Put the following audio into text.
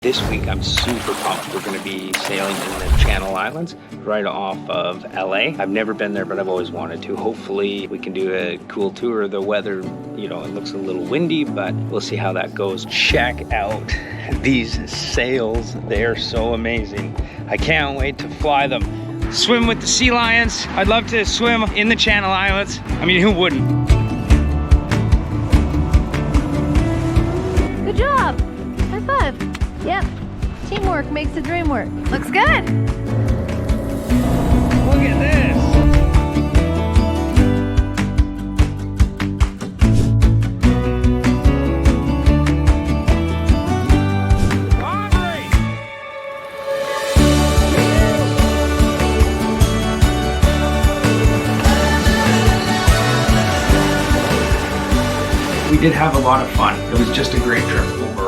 This week I'm super pumped. We're going to be sailing in the Channel Islands right off of LA. I've never been there, but I've always wanted to. Hopefully we can do a cool tour. The weather, you know, it looks a little windy, but we'll see how that goes. Check out these sails. They are so amazing. I can't wait to fly them. Swim with the sea lions. I'd love to swim in the Channel Islands. I mean, who wouldn't? Good job. High five. Yep. Teamwork makes the dream work. Looks good. Look at this. Aubrey! We did have a lot of fun. It was just a great trip overall.